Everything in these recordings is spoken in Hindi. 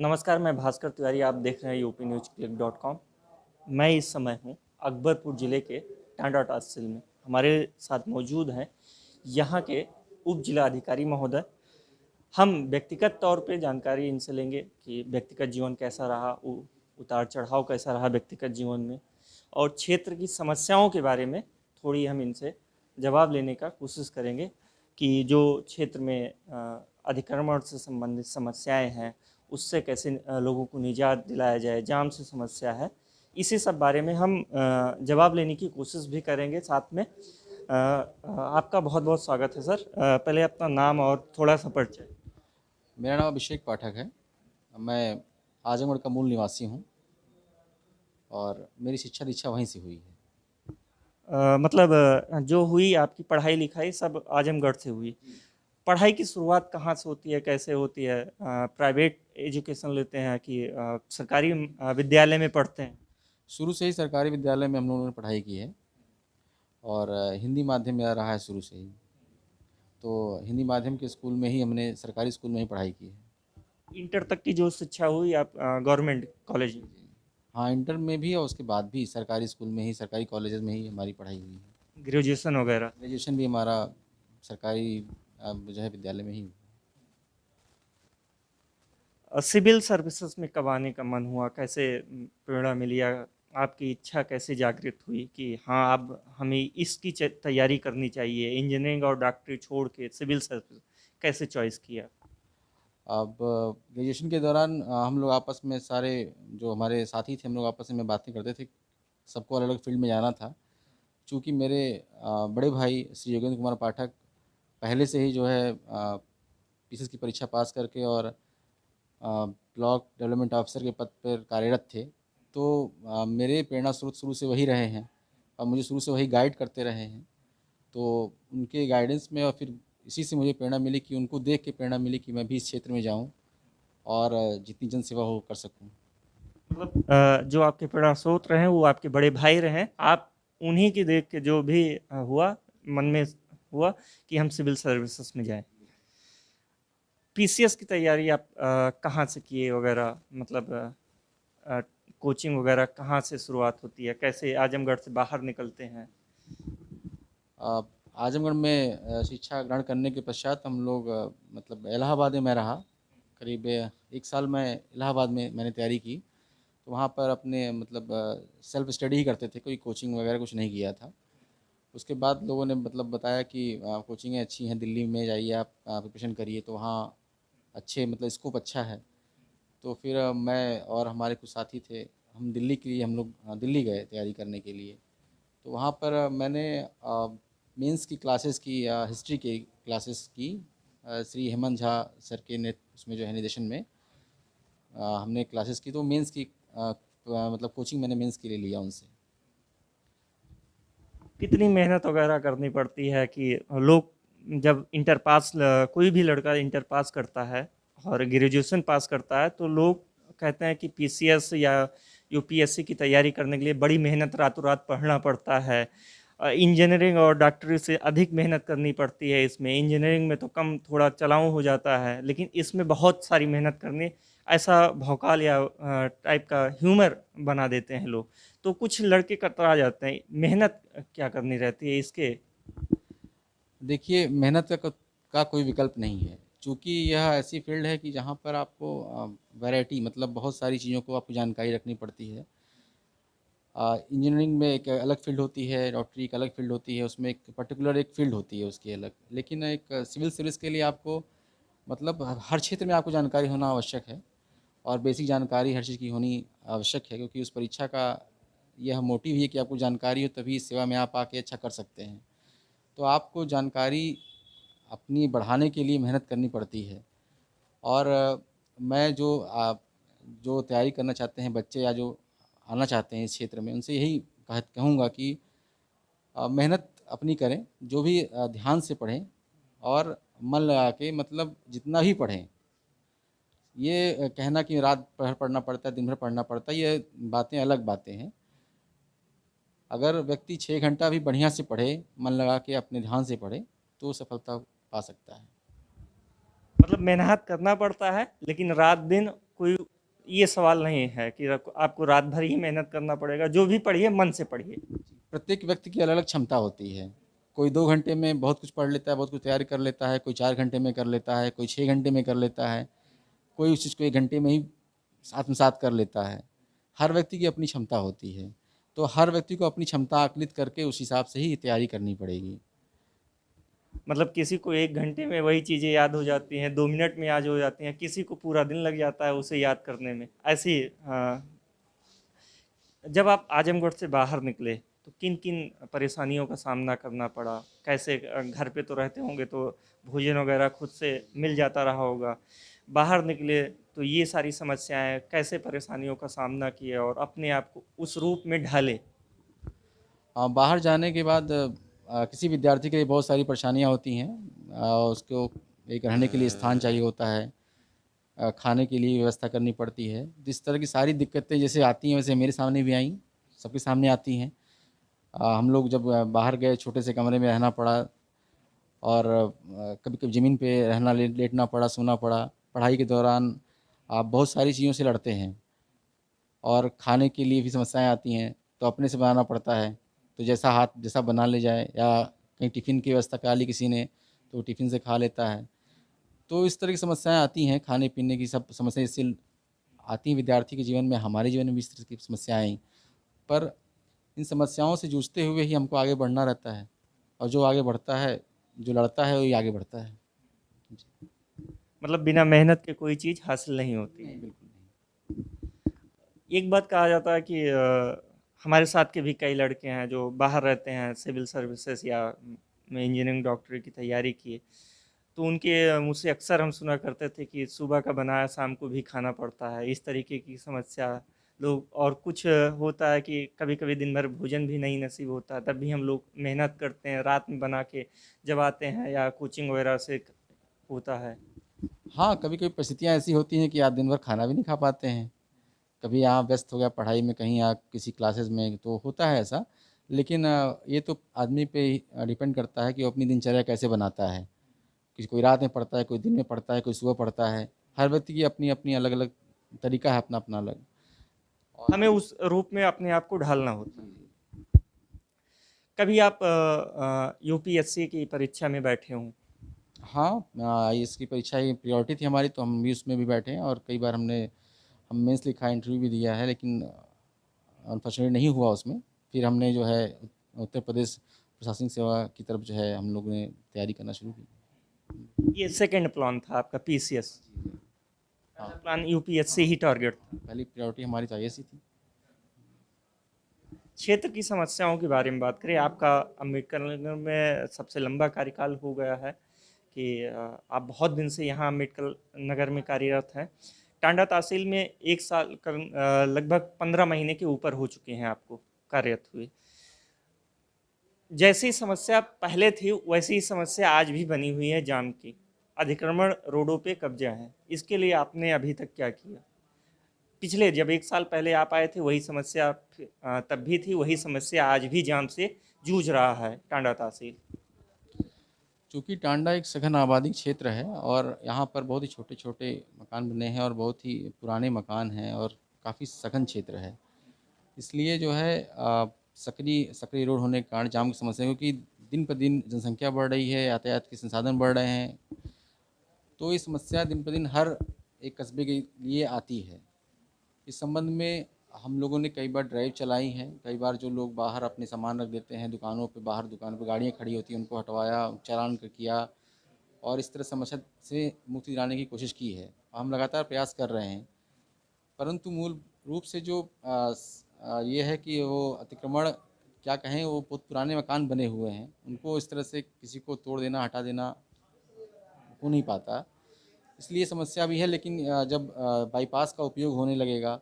नमस्कार, मैं भास्कर तिवारी। आप देख रहे हैं UPNewsClick.com। मैं इस समय हूँ अकबरपुर ज़िले के टांडा तहसील में। हमारे साथ मौजूद हैं यहाँ के उप जिला अधिकारी महोदय। हम व्यक्तिगत तौर पे जानकारी इनसे लेंगे कि व्यक्तिगत जीवन कैसा रहा, उतार चढ़ाव कैसा रहा व्यक्तिगत जीवन में, और क्षेत्र की समस्याओं के बारे में थोड़ी हम इनसे जवाब लेने का कोशिश करेंगे कि जो क्षेत्र में अतिक्रमण से संबंधित समस्याएं हैं उससे कैसे लोगों को निजात दिलाया जाए, जाम से समस्या है, इसी सब बारे में हम जवाब लेने की कोशिश भी करेंगे। साथ में आपका बहुत बहुत स्वागत है सर। पहले अपना नाम और थोड़ा सा परिचय। मेरा नाम अभिषेक पाठक है। मैं आजमगढ़ का मूल निवासी हूँ और मेरी शिक्षा दीक्षा वहीं से हुई है। मतलब जो हुई आपकी पढ़ाई लिखाई सब आजमगढ़ से हुई। पढ़ाई की शुरुआत कहाँ से होती है, कैसे होती है? प्राइवेट एजुकेशन लेते हैं कि सरकारी विद्यालय में पढ़ते हैं? शुरू से ही सरकारी विद्यालय में हम लोगों ने पढ़ाई की है और हिंदी माध्यम मेरा रहा है शुरू से ही। तो हिंदी माध्यम के स्कूल में ही हमने सरकारी स्कूल में ही पढ़ाई की है। इंटर तक की जो शिक्षा हुई आप गवर्नमेंट कॉलेज में? हाँ, इंटर में भी और उसके बाद भी सरकारी स्कूल में ही, सरकारी कॉलेज में ही हमारी पढ़ाई हुई है। ग्रेजुएशन वगैरह? ग्रेजुएशन भी हमारा सरकारी जो है विद्यालय में ही हुआ। सिविल सर्विसेज में कब आने का मन हुआ, कैसे प्रेरणा मिली, या आपकी इच्छा कैसे जागृत हुई कि हाँ अब हमें इसकी तैयारी करनी चाहिए, इंजीनियरिंग और डॉक्टरी छोड़ के सिविल सर्विस कैसे चॉइस किया? अब ग्रेजुएशन के दौरान हम लोग आपस में सारे जो हमारे साथी थे, हम लोग आपस में बातें करते थे। सबको अलग अलग फील्ड में जाना था। चूँकि मेरे बड़े भाई श्री योगेंद्र कुमार पाठक पहले से ही जो है पीसीएस की परीक्षा पास करके और ब्लॉक डेवलपमेंट ऑफिसर के पद पर कार्यरत थे। तो मेरे प्रेरणा स्रोत शुरू से वही रहे हैं और मुझे शुरू से वही गाइड करते रहे हैं। तो उनके गाइडेंस में और फिर इसी से मुझे प्रेरणा मिली कि उनको देख के प्रेरणा मिली कि मैं भी इस क्षेत्र में जाऊं और जितनी जन सेवा हो कर सकूं। मतलब जो आपके प्रेरणा स्रोत रहे वो आपके बड़े भाई रहे, आप उन्हीं की देख के जो भी हुआ मन में हुआ कि हम सिविल सर्विसेज में जाएं। पीसीएस की तैयारी आप कहाँ से किए वगैरह, मतलब कोचिंग वगैरह कहाँ से शुरुआत होती है, कैसे आजमगढ़ से बाहर निकलते हैं? आजमगढ़ में शिक्षा ग्रहण करने के पश्चात हम लोग मतलब इलाहाबाद में मैं रहा। करीब 1 साल मैं इलाहाबाद में मैंने तैयारी की। तो वहाँ पर अपने मतलब सेल्फ स्टडी ही करते थे, कोई कोचिंग वगैरह कुछ नहीं किया था। उसके बाद लोगों ने मतलब बताया कि कोचिंगें अच्छी हैं, दिल्ली में जाइए आप प्रिपरेशन करिए, तो वहाँ अच्छे मतलब स्कोप अच्छा है। तो फिर मैं और हमारे कुछ साथी थे, हम दिल्ली के लिए हम लोग दिल्ली गए तैयारी करने के लिए। तो वहाँ पर मैंने मेंस की क्लासेस की या हिस्ट्री की क्लासेस की श्री हेमंत झा सर के उसमें जो है निर्देशन में हमने क्लासेस की। तो मेंस की मतलब कोचिंग मैंने मेंस के लिए लिया उनसे। कितनी मेहनत वगैरह करनी पड़ती है कि लोग जब इंटर पास, कोई भी लड़का इंटर पास करता है और ग्रेजुएशन पास करता है तो लोग कहते हैं कि पीसीएस या यूपीएससी की तैयारी करने के लिए बड़ी मेहनत, रातों रात पढ़ना पड़ता है। इंजीनियरिंग और डॉक्टरी से अधिक मेहनत करनी पड़ती है। इसमें इंजीनियरिंग में तो कम, थोड़ा चलाऊं हो जाता है, लेकिन इसमें बहुत सारी मेहनत करनी, ऐसा भौकाल या टाइप का ह्यूमर बना देते हैं लोग। तो कुछ लड़के कतरा जाते हैं। मेहनत क्या करनी रहती है इसके? देखिए, मेहनत का कोई विकल्प नहीं है। चूँकि यह ऐसी फील्ड है कि जहाँ पर आपको वैरायटी मतलब बहुत सारी चीज़ों को आपको जानकारी रखनी पड़ती है। इंजीनियरिंग में एक अलग फ़ील्ड होती है, डॉक्टरी एक अलग फ़ील्ड होती है, उसमें एक पर्टिकुलर एक फ़ील्ड होती है उसकी अलग। लेकिन एक सिविल सर्विस के लिए आपको मतलब हर क्षेत्र में आपको जानकारी होना आवश्यक है और बेसिक जानकारी हर चीज़ की होनी आवश्यक है, क्योंकि उस परीक्षा का यह मोटिव ही है कि आपको जानकारी हो तभी इस सेवा में आप आके अच्छा कर सकते हैं। तो आपको जानकारी अपनी बढ़ाने के लिए मेहनत करनी पड़ती है। और मैं जो तैयारी करना चाहते हैं बच्चे या जो आना चाहते हैं इस क्षेत्र में, उनसे यही कहूँगा कि मेहनत अपनी करें, जो भी ध्यान से पढ़ें और मन लगा के मतलब जितना भी पढ़ें। ये कहना कि रात भर पढ़ना पड़ता है, दिन भर पढ़ना पड़ता है, ये बातें अलग बातें हैं। अगर व्यक्ति 6 घंटा भी बढ़िया से पढ़े, मन लगा के अपने ध्यान से पढ़े, तो सफलता पा सकता है। मतलब मेहनत करना पड़ता है, लेकिन रात दिन कोई ये सवाल नहीं है कि आपको रात भर ही मेहनत करना पड़ेगा, जो भी पढ़िए मन से पढ़िए। प्रत्येक व्यक्ति की अलग अलग क्षमता होती है। कोई 2 घंटे में बहुत कुछ पढ़ लेता है, बहुत कुछ तैयारी कर लेता है, कोई 4 घंटे में कर लेता है, कोई 6 घंटे में कर लेता है, कोई उस चीज़ को 1 घंटे में ही आत्मसात कर लेता है। हर व्यक्ति की अपनी क्षमता होती है, तो हर व्यक्ति को अपनी क्षमता आकलित करके उस हिसाब से ही तैयारी करनी पड़ेगी। मतलब किसी को 1 घंटे में वही चीज़ें याद हो जाती हैं, 2 मिनट में याद हो जाती हैं, किसी को पूरा दिन लग जाता है उसे याद करने में। ऐसी हाँ। जब आप आजमगढ़ से बाहर निकले तो किन किन परेशानियों का सामना करना पड़ा? कैसे घर पे तो रहते होंगे तो भोजन वगैरह खुद से मिल जाता रहा होगा। बाहर निकले तो ये सारी समस्याएं, कैसे परेशानियों का सामना किए और अपने आप को उस रूप में ढाले? बाहर जाने के बाद किसी विद्यार्थी के लिए बहुत सारी परेशानियाँ होती हैं। उसको एक रहने के लिए स्थान चाहिए होता है, खाने के लिए व्यवस्था करनी पड़ती है। जिस तरह की सारी दिक्कतें जैसे आती हैं वैसे मेरे सामने भी आईं, सबके सामने आती हैं। हम लोग जब बाहर गए छोटे से कमरे में रहना पड़ा और कभी-कभी ज़मीन पे रहना लेटना पड़ा, सोना पड़ा। पढ़ाई के दौरान आप बहुत सारी चीज़ों से लड़ते हैं और खाने के लिए भी समस्याएँ आती हैं, तो अपने से बनाना पड़ता है। तो जैसा हाथ जैसा बना ले जाए या कहीं टिफ़िन की व्यवस्था करा ली किसी ने, तो टिफ़िन से खा लेता है। तो इस तरह की समस्याएँ आती हैं, खाने-पीने की सब समस्याएँ इससे आती हैं विद्यार्थी के जीवन में, हमारे जीवन में भी इस तरह की समस्याएँ आईं। पर इन समस्याओं से जूझते हुए ही हमको आगे बढ़ना रहता है और जो आगे बढ़ता है, जो लड़ता है वही आगे बढ़ता है। जी। मतलब बिना मेहनत के कोई चीज़ हासिल नहीं होती। नहीं, बिल्कुल नहीं। एक बात कहा जाता है कि हमारे साथ के भी कई लड़के हैं जो बाहर रहते हैं, सिविल सर्विसेज या में इंजीनियरिंग डॉक्टरी की तैयारी किए, तो उनके मुझसे अक्सर हम सुना करते थे कि सुबह का बनाया शाम को भी खाना पड़ता है, इस तरीके की समस्या लोग। और कुछ होता है कि कभी कभी दिन भर भोजन भी नहीं नसीब होता, तब भी हम लोग मेहनत करते हैं रात में बना के जब आते हैं, या कोचिंग वगैरह से होता है। हाँ, कभी-कभी परिस्थितियाँ ऐसी होती हैं कि आप दिन भर खाना भी नहीं खा पाते हैं। कभी आप व्यस्त हो गया पढ़ाई में, कहीं आप किसी क्लासेस में, तो होता है ऐसा। लेकिन ये तो आदमी पे ही डिपेंड करता है कि वो अपनी दिनचर्या कैसे बनाता है। किसी कोई रात में पढ़ता है, कोई दिन में पढ़ता है, कोई सुबह पढ़ता है। हर व्यक्ति की अपनी-अपनी अलग-अलग तरीका है अपना-अपना अलग। और हमें उस रूप में अपने आप को ढालना होता है। जी, जी। कभी आप यूपीएससी की परीक्षा में बैठे हों? हाँ, आईएएस की परीक्षा ही प्रायोरिटी थी हमारी, तो हम भी उसमें भी बैठे हैं और कई बार हम मेंस लिखा है, इंटरव्यू भी दिया है, लेकिन अनफॉर्चुनेटली नहीं हुआ उसमें। फिर हमने जो है उत्तर प्रदेश प्रशासनिक सेवा की तरफ जो है हम लोगों ने तैयारी करना शुरू की। ये सेकंड प्लान था आपका, पीसीएस। जी, जी। हाँ, पहला प्लान यूपीएससी ही टारगेट था। पहली प्रायोरिटी हमारी तो आईएएस ही थी। क्षेत्र की समस्याओं के बारे में बात करें, आपका अम्बेडकर नगर में सबसे लंबा कार्यकाल हो गया है कि आप बहुत दिन से यहाँ अम्बेडकर नगर में कार्यरत हैं। टांडा तहसील में 1 साल लगभग 15 महीने के ऊपर हो चुके हैं आपको कार्यरत हुए। जैसी समस्या पहले थी वैसी ही समस्या आज भी बनी हुई है, जाम की। अतिक्रमण, रोडों पे कब्जा है। इसके लिए आपने अभी तक क्या किया? पिछले जब 1 साल पहले आप आए थे वही समस्या तब भी थी, वही समस्या आज भी जाम से जूझ रहा है टांडा तहसील। चूँकि टांडा एक सघन आबादी क्षेत्र है और यहाँ पर बहुत ही छोटे-छोटे मकान बने हैं और बहुत ही पुराने मकान हैं और काफ़ी सघन क्षेत्र है। इसलिए जो है सकरी रोड होने के कारण जाम की समस्या, क्योंकि दिन पर दिन जनसंख्या बढ़ रही है, यातायात के संसाधन बढ़ रहे हैं, तो ये समस्या दिन पर दिन हर एक कस्बे के लिए आती है। इस संबंध में हम लोगों ने कई बार ड्राइव चलाई हैं, कई बार जो लोग बाहर अपने सामान रख देते हैं दुकानों पे, बाहर दुकानों पे गाड़ियाँ खड़ी होती हैं, उनको हटवाया, चालान किया और इस तरह समस्या से मुक्ति दिलाने की कोशिश की है। हम लगातार प्रयास कर रहे हैं, परंतु मूल रूप से जो ये है कि वो अतिक्रमण क्या कहें, वो बहुत पुराने मकान बने हुए हैं, उनको इस तरह से किसी को तोड़ देना, हटा देना हो नहीं पाता। इसलिए समस्या भी है, लेकिन जब बाईपास का उपयोग होने लगेगा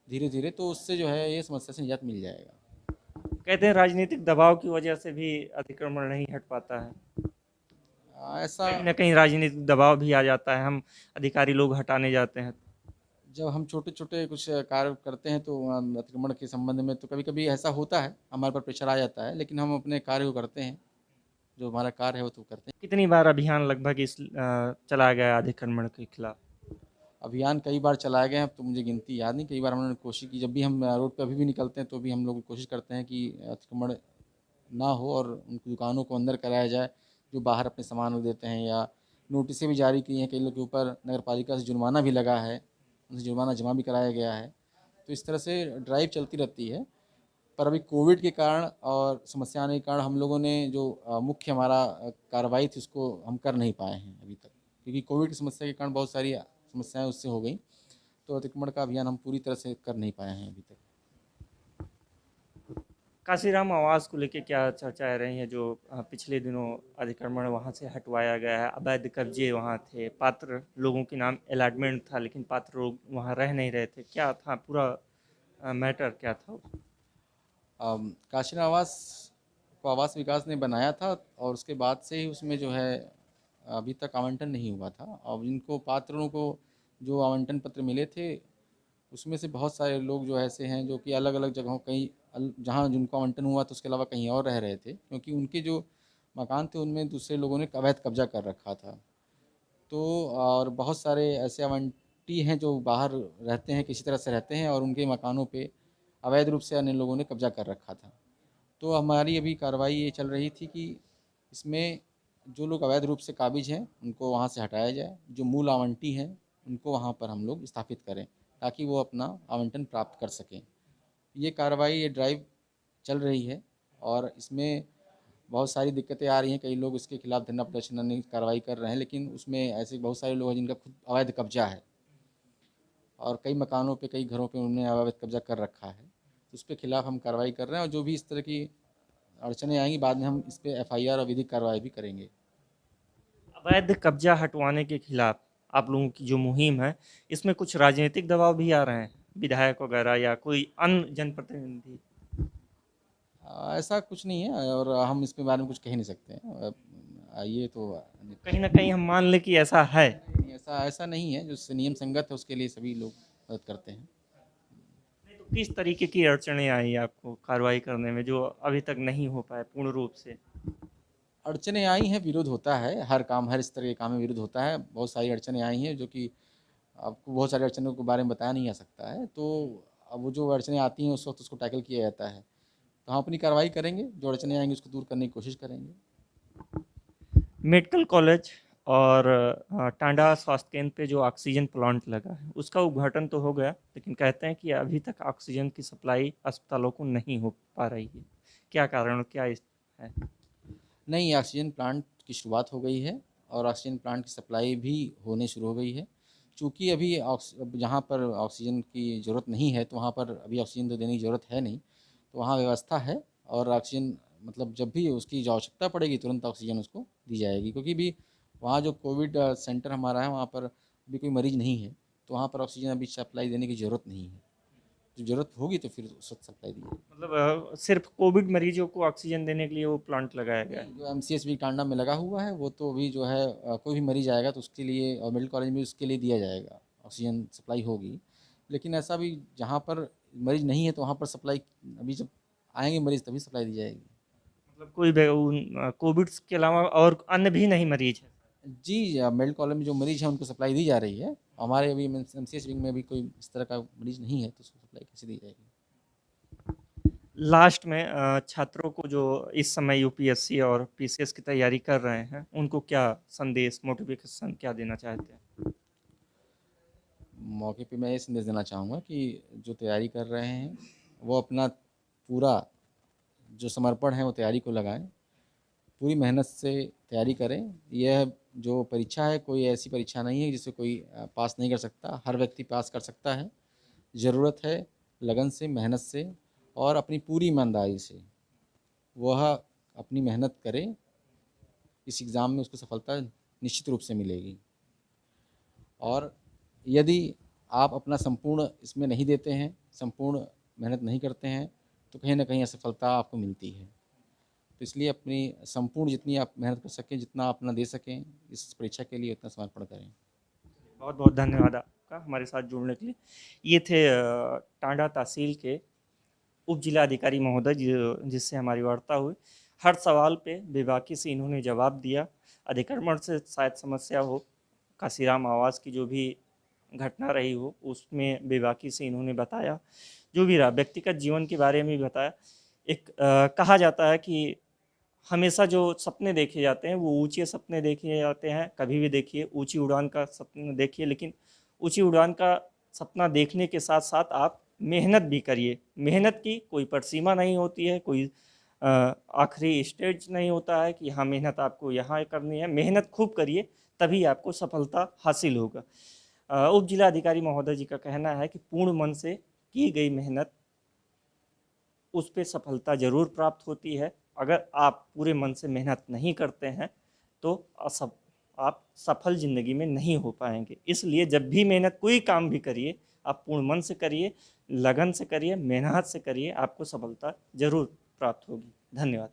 धीरे-धीरे, तो उससे जो है ये समस्या से निजात मिल जाएगा। कहते हैं राजनीतिक दबाव की वजह से भी अतिक्रमण नहीं हट पाता है। ऐसा कहीं ना कहीं राजनीतिक दबाव भी आ जाता है, हम अधिकारी लोग हटाने जाते हैं। जब हम छोटे-छोटे कुछ कार्य करते हैं तो अतिक्रमण के संबंध में तो कभी-कभी ऐसा होता है, हमारे पर प्रेशर आ जाता है, लेकिन हम अपने कार्य को करते हैं, जो हमारा कार्य है वो तो करते हैं। कितनी बार अभियान लगभग चलाया गया अतिक्रमण के खिलाफ? अभियान कई बार चलाए गए हैं, अब तो मुझे गिनती याद नहीं, कई बार हमने कोशिश की। जब भी हम रोड पे अभी भी निकलते हैं तो भी हम लोग कोशिश करते हैं कि अतिक्रमण ना हो और उनकी दुकानों को अंदर कराया जाए, जो बाहर अपने सामान रख देते हैं। या नोटिसें भी जारी की हैं कई लोग के ऊपर, नगर पालिका से जुर्माना भी लगा है, उनसे जुर्माना जमा भी कराया गया है। तो इस तरह से ड्राइव चलती रहती है। पर अभी कोविड के कारण और समस्या आने के कारण हम लोगों ने जो मुख्य हमारा कार्रवाई थी उसको हम कर नहीं पाए हैं अभी तक, क्योंकि कोविड की समस्या के कारण बहुत सारी समस्याएं उससे हो गई। तो अतिक्रमण का अभियान हम पूरी तरह से कर नहीं पाए हैं अभी तक। काशीराम आवास को लेके क्या चर्चाएं रही हैं, जो पिछले दिनों अतिक्रमण वहां से हटवाया गया है, अवैध कब्जे वहां थे, पात्र लोगों के नाम अलॉटमेंट था लेकिन पात्र लोग वहां रह नहीं रहे थे, क्या था पूरा मैटर क्या था? काशीराम आवास को आवास विकास ने बनाया था और उसके बाद से ही उसमें जो है अभी तक आवंटन नहीं हुआ था। और इनको पात्रों को जो आवंटन पत्र मिले थे उसमें से बहुत सारे लोग जो ऐसे हैं जो कि अलग अलग जगहों कहीं जहाँ जिनको आवंटन हुआ था उसके अलावा कहीं और रह रहे थे, क्योंकि उनके जो मकान थे उनमें दूसरे लोगों ने अवैध कब्जा कर रखा था। तो और बहुत सारे ऐसे आवंटी हैं जो बाहर रहते हैं, किसी तरह से रहते हैं और उनके मकानों पे अवैध रूप से अन्य लोगों ने कब्जा कर रखा था। तो हमारी अभी कार्रवाई ये चल रही थी कि इसमें जो लोग अवैध रूप से काबिज हैं उनको वहाँ से हटाया जाए, जो मूल आवंटी हैं उनको वहाँ पर हम लोग स्थापित करें ताकि वो अपना आवंटन प्राप्त कर सकें। ये कार्रवाई, ये ड्राइव चल रही है और इसमें बहुत सारी दिक्कतें आ रही हैं। कई लोग इसके खिलाफ धरना प्रदर्शन कार्रवाई कर रहे हैं, लेकिन उसमें ऐसे बहुत सारे लोग हैं जिनका खुद अवैध कब्जा है और कई मकानों पे, कई घरों पे उन्होंने अवैध कब्जा कर रखा है। तो उस पर खिलाफ हम कार्रवाई कर रहे हैं और जो भी इस तरह की अड़चनें आएंगी बाद में हम इस पर एफआईआर और विधिक कार्रवाई भी करेंगे। अवैध कब्जा हटवाने के खिलाफ आप लोगों की जो मुहिम है, इसमें कुछ राजनीतिक दबाव भी आ रहे हैं, विधायक वगैरह या कोई अन्य जनप्रतिनिधि? ऐसा कुछ नहीं है और हम इसके बारे में कुछ कह नहीं सकते हैं। ये तो कहीं ना कहीं हम मान लें कि ऐसा है? ऐसा ऐसा नहीं है, जो नियम संगत है उसके लिए सभी लोग मदद करते हैं। नहीं तो किस तरीके की अड़चनें आई आपको कार्रवाई करने में जो अभी तक नहीं हो पाए पूर्ण रूप से? अड़चनें आई हैं, विरोध होता है, हर काम, हर इस तरह के काम में विरोध होता है। बहुत सारी अड़चनें आई हैं जो कि आपको बहुत सारी अड़चनों के बारे में बताया नहीं जा सकता है। तो अब वो जो अड़चनें आती हैं उस वक्त उसको टैकल किया जाता है। तो हम अपनी कार्रवाई करेंगे, जो अड़चनें आएंगी उसको दूर करने की कोशिश करेंगे। मेडिकल कॉलेज और टांडा स्वास्थ्य केंद्र पे जो ऑक्सीजन प्लांट लगा है उसका उद्घाटन तो हो गया, लेकिन कहते हैं कि अभी तक ऑक्सीजन की सप्लाई अस्पतालों को नहीं हो पा रही है, क्या कारण क्या है? नहीं, ऑक्सीजन प्लांट की शुरुआत हो गई है और ऑक्सीजन प्लांट की सप्लाई भी होने शुरू हो गई है। चूँकि अभी जहाँ पर ऑक्सीजन की ज़रूरत नहीं है तो वहाँ पर अभी ऑक्सीजन तो देने की ज़रूरत है नहीं, तो वहाँ व्यवस्था है। और ऑक्सीजन मतलब जब भी उसकी जो आवश्यकता पड़ेगी तुरंत ऑक्सीजन उसको दी जाएगी, क्योंकि भी वहाँ जो कोविड सेंटर हमारा है वहाँ पर भी कोई मरीज़ नहीं है, तो वहाँ पर ऑक्सीजन अभी सप्लाई देने की ज़रूरत नहीं है। जब ज़रूरत होगी तो फिर उस वक्त सप्लाई दी जाएगी। मतलब सिर्फ कोविड मरीजों को ऑक्सीजन देने के लिए वो प्लांट लगाया गया है? नहीं, जो एमसीएचबी टांडा में लगा हुआ है वो तो अभी जो है कोई भी मरीज आएगा तो उसके लिए, और मेडिकल कॉलेज में उसके लिए दिया जाएगा, ऑक्सीजन सप्लाई होगी। लेकिन ऐसा भी जहाँ पर मरीज नहीं है तो वहाँ पर सप्लाई अभी जब आएंगे मरीज तभी सप्लाई दी जाएगी। मतलब कोई कोविड के अलावा और अन्य भी नहीं मरीज है? जी, मेडिकल कॉलेज में जो मरीज हैं उनको सप्लाई दी जा रही है। हमारे अभी एमसीएच विंग में अभी कोई इस तरह का मरीज नहीं है तो उसको सप्लाई कैसे दी जाएगी। लास्ट में छात्रों को जो इस समय यूपीएससी और पीसीएस की तैयारी कर रहे हैं उनको क्या संदेश, मोटिवेशन क्या देना चाहते हैं? मौके पे मैं ये संदेश देना चाहूँगा कि जो तैयारी कर रहे हैं वो अपना पूरा जो समर्पण है वो तैयारी को लगाएं, पूरी मेहनत से तैयारी करें। यह जो परीक्षा है कोई ऐसी परीक्षा नहीं है जिसे कोई पास नहीं कर सकता, हर व्यक्ति पास कर सकता है। ज़रूरत है लगन से, मेहनत से और अपनी पूरी ईमानदारी से वह अपनी मेहनत करे, इस एग्ज़ाम में उसको सफलता निश्चित रूप से मिलेगी। और यदि आप अपना संपूर्ण इसमें नहीं देते हैं, संपूर्ण मेहनत नहीं करते हैं, तो कहीं ना कहीं असफलता आपको मिलती है। तो इसलिए अपनी संपूर्ण जितनी आप मेहनत कर सकें, जितना आप अपना दे सकें इस परीक्षा के लिए, उतना समर्पण करें। बहुत बहुत धन्यवाद आपका हमारे साथ जुड़ने के लिए। ये थे टांडा तहसील के उप जिला अधिकारी महोदय जिससे हमारी वार्ता हुई। हर सवाल पे बेबाकी से इन्होंने जवाब दिया। अतिक्रमण से शायद समस्या हो, काशीराम आवास की जो भी घटना रही हो उसमें बेबाकी से इन्होंने बताया। जो भी रहा, व्यक्तिगत जीवन के बारे में भी बताया। एक कहा जाता है कि हमेशा जो सपने देखे जाते हैं वो ऊंचे सपने देखे जाते हैं। कभी भी देखिए, ऊंची उड़ान का सपना देखिए, लेकिन ऊंची उड़ान का सपना देखने के साथ साथ आप मेहनत भी करिए। मेहनत की कोई परसीमा नहीं होती है, कोई आखिरी स्टेज नहीं होता है कि हाँ मेहनत आपको यहाँ करनी है। मेहनत खूब करिए, तभी आपको सफलता हासिल होगा। उप जिला अधिकारी महोदय जी का कहना है कि पूर्ण मन से की गई मेहनत, उस पे सफलता जरूर प्राप्त होती है। अगर आप पूरे मन से मेहनत नहीं करते हैं तो आप सफल जिंदगी में नहीं हो पाएंगे। इसलिए जब भी मेहनत कोई काम भी करिए, आप पूर्ण मन से करिए, लगन से करिए, मेहनत से करिए, आपको सफलता जरूर प्राप्त होगी। धन्यवाद।